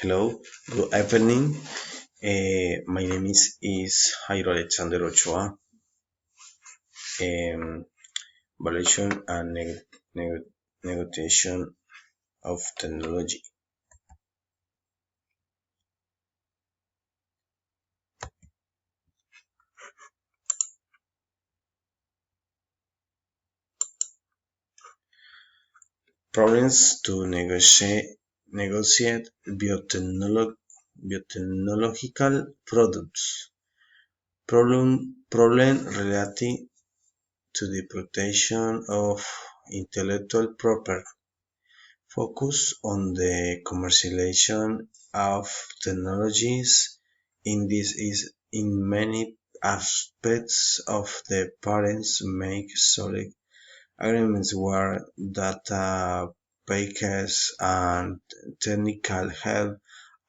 Hello, good evening. My name is Jairo Alexander Ochoa. Um, Valuation and negotiation of technology. Problems to negotiate biotechnological products. Problem related to the protection of intellectual property. Focus on the commercialization of technologies in this is in many aspects of the parents make solid agreements where data packages and technical help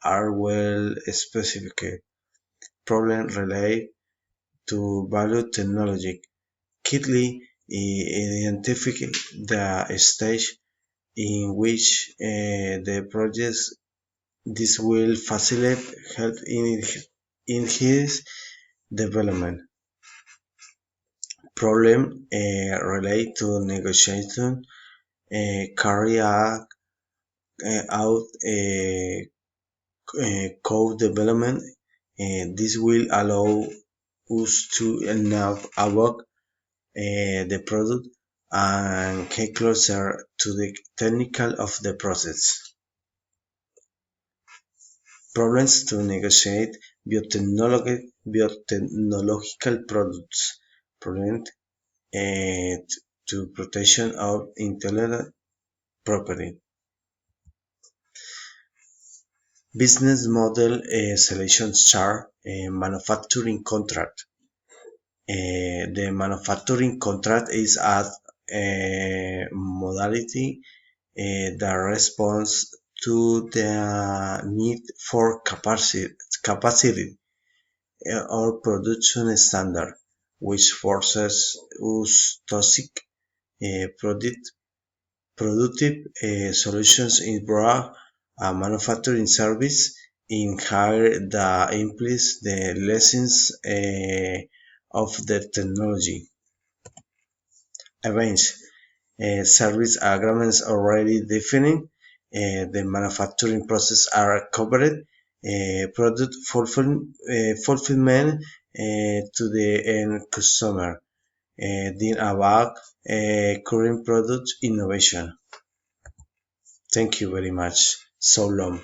are well specified. Problems relate to value technology. Key identify the stage in which the project this will facilitate help in his development. Problem relate to negotiation carry out code development. This will allow us to now avoid the product and get closer to the technical of the process. Problems to negotiate biotechnological products. Problem to protection of intellectual property. Business model selection chart. Manufacturing contract. The manufacturing contract is a modality that responds to the need for capacity or production standard, which forces us to seek productive solutions in broad manufacturing service in higher that implies the lessons of the technology. Events. Service agreements already defined. The manufacturing process are covered. Product fulfillment to the end customer. Then about current product innovation. Thank you very much. So long.